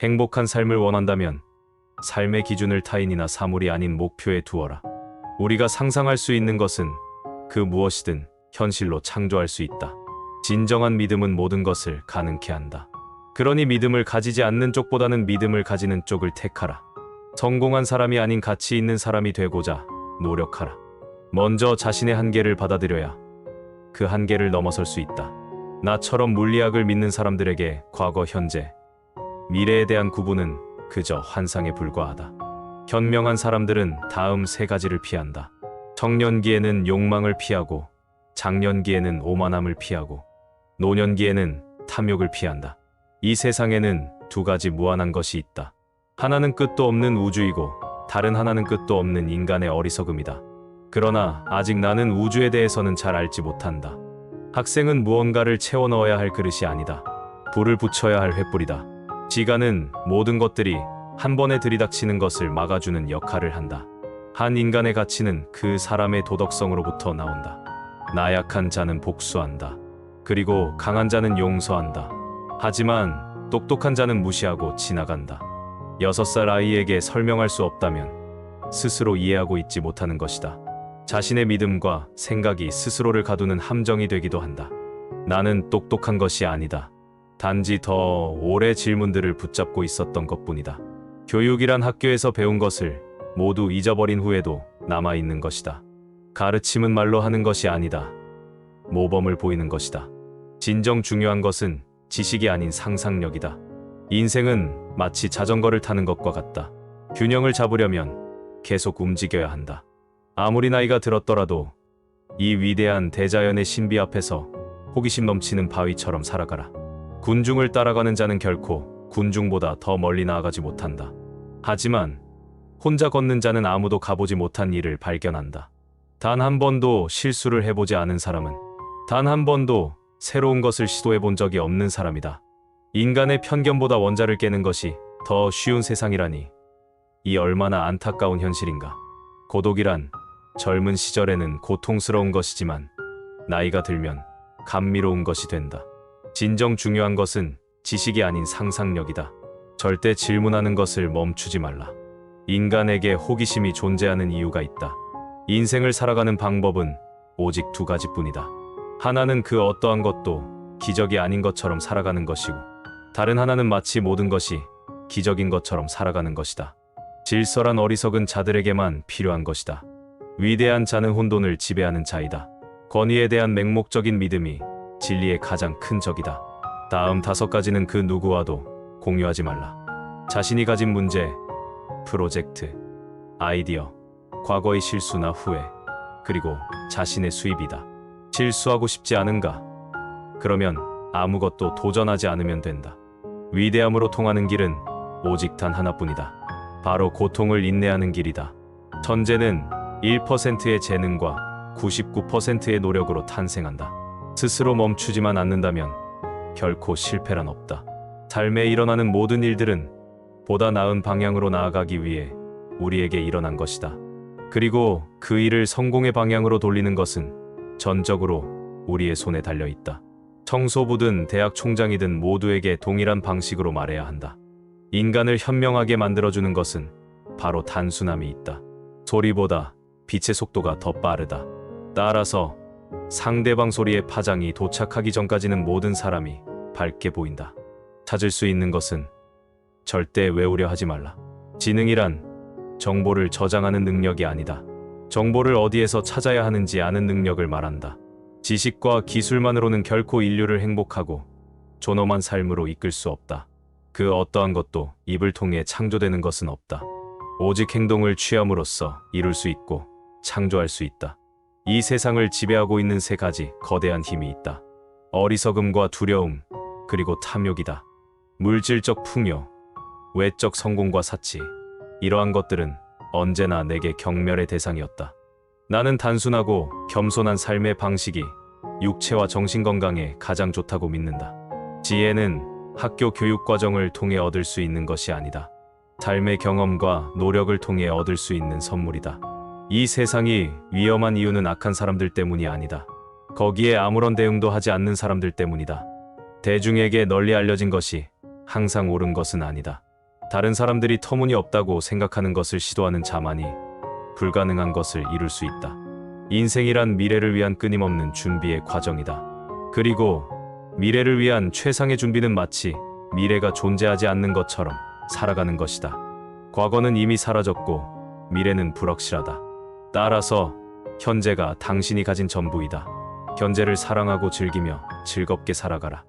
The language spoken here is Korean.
행복한 삶을 원한다면 삶의 기준을 타인이나 사물이 아닌 목표에 두어라. 우리가 상상할 수 있는 것은 그 무엇이든 현실로 창조할 수 있다. 진정한 믿음은 모든 것을 가능케 한다. 그러니 믿음을 가지지 않는 쪽보다는 믿음을 가지는 쪽을 택하라. 성공한 사람이 아닌 가치 있는 사람이 되고자 노력하라. 먼저 자신의 한계를 받아들여야 그 한계를 넘어설 수 있다. 나처럼 물리학을 믿는 사람들에게 과거, 현재, 미래에 대한 구분은 그저 환상에 불과하다. 현명한 사람들은 다음 세 가지를 피한다. 청년기에는 욕망을 피하고, 장년기에는 오만함을 피하고, 노년기에는 탐욕을 피한다. 이 세상에는 두 가지 무한한 것이 있다. 하나는 끝도 없는 우주이고 다른 하나는 끝도 없는 인간의 어리석음이다. 그러나 아직 나는 우주에 대해서는 잘 알지 못한다. 학생은 무언가를 채워 넣어야 할 그릇이 아니다. 불을 붙여야 할 횃불이다. 지가는 모든 것들이 한 번에 들이닥치는 것을 막아주는 역할을 한다. 한 인간의 가치는 그 사람의 도덕성으로부터 나온다. 나약한 자는 복수한다. 그리고 강한 자는 용서한다. 하지만 똑똑한 자는 무시하고 지나간다. 6살 아이에게 설명할 수 없다면 스스로 이해하고 있지 못하는 것이다. 자신의 믿음과 생각이 스스로를 가두는 함정이 되기도 한다. 나는 똑똑한 것이 아니다. 단지 더 오래 질문들을 붙잡고 있었던 것뿐이다. 교육이란 학교에서 배운 것을 모두 잊어버린 후에도 남아있는 것이다. 가르침은 말로 하는 것이 아니다. 모범을 보이는 것이다. 진정 중요한 것은 지식이 아닌 상상력이다. 인생은 마치 자전거를 타는 것과 같다. 균형을 잡으려면 계속 움직여야 한다. 아무리 나이가 들었더라도 이 위대한 대자연의 신비 앞에서 호기심 넘치는 바위처럼 살아가라. 군중을 따라가는 자는 결코 군중보다 더 멀리 나아가지 못한다. 하지만 혼자 걷는 자는 아무도 가보지 못한 일을 발견한다. 단 한 번도 실수를 해보지 않은 사람은 단 한 번도 새로운 것을 시도해 본 적이 없는 사람이다. 인간의 편견보다 원자를 깨는 것이 더 쉬운 세상이라니 이 얼마나 안타까운 현실인가. 고독이란 젊은 시절에는 고통스러운 것이지만 나이가 들면 감미로운 것이 된다. 진정 중요한 것은 지식이 아닌 상상력이다. 절대 질문하는 것을 멈추지 말라. 인간에게 호기심이 존재하는 이유가 있다. 인생을 살아가는 방법은 오직 두 가지뿐이다. 하나는 그 어떠한 것도 기적이 아닌 것처럼 살아가는 것이고, 다른 하나는 마치 모든 것이 기적인 것처럼 살아가는 것이다. 질서란 어리석은 자들에게만 필요한 것이다. 위대한 자는 혼돈을 지배하는 자이다. 권위에 대한 맹목적인 믿음이 진리의 가장 큰 적이다. 다음 5가지는 그 누구와도 공유하지 말라. 자신이 가진 문제, 프로젝트, 아이디어, 과거의 실수나 후회, 그리고 자신의 수입이다. 실수하고 싶지 않은가? 그러면 아무것도 도전하지 않으면 된다. 위대함으로 통하는 길은 오직 단 하나뿐이다. 바로 고통을 인내하는 길이다. 천재는 1%의 재능과 99%의 노력으로 탄생한다. 스스로 멈추지만 않는다면 결코 실패란 없다. 삶에 일어나는 모든 일들은 보다 나은 방향으로 나아가기 위해 우리에게 일어난 것이다. 그리고 그 일을 성공의 방향으로 돌리는 것은 전적으로 우리의 손에 달려 있다. 청소부든 대학 총장이든 모두에게 동일한 방식으로 말해야 한다. 인간을 현명하게 만들어주는 것은 바로 단순함이 있다. 소리보다 빛의 속도가 더 빠르다. 따라서 상대방 소리의 파장이 도착하기 전까지는 모든 사람이 밝게 보인다. 찾을 수 있는 것은 절대 외우려 하지 말라. 지능이란 정보를 저장하는 능력이 아니다. 정보를 어디에서 찾아야 하는지 아는 능력을 말한다. 지식과 기술만으로는 결코 인류를 행복하고 존엄한 삶으로 이끌 수 없다. 그 어떠한 것도 입을 통해 창조되는 것은 없다. 오직 행동을 취함으로써 이룰 수 있고 창조할 수 있다. 이 세상을 지배하고 있는 3가지 거대한 힘이 있다. 어리석음과 두려움, 그리고 탐욕이다. 물질적 풍요, 외적 성공과 사치, 이러한 것들은 언제나 내게 경멸의 대상이었다. 나는 단순하고 겸손한 삶의 방식이 육체와 정신 건강에 가장 좋다고 믿는다. 지혜는 학교 교육 과정을 통해 얻을 수 있는 것이 아니다. 삶의 경험과 노력을 통해 얻을 수 있는 선물이다. 이 세상이 위험한 이유는 악한 사람들 때문이 아니다. 거기에 아무런 대응도 하지 않는 사람들 때문이다. 대중에게 널리 알려진 것이 항상 옳은 것은 아니다. 다른 사람들이 터무니없다고 생각하는 것을 시도하는 자만이 불가능한 것을 이룰 수 있다. 인생이란 미래를 위한 끊임없는 준비의 과정이다. 그리고 미래를 위한 최상의 준비는 마치 미래가 존재하지 않는 것처럼 살아가는 것이다. 과거는 이미 사라졌고 미래는 불확실하다. 따라서 현재가 당신이 가진 전부이다. 현재를 사랑하고 즐기며 즐겁게 살아가라.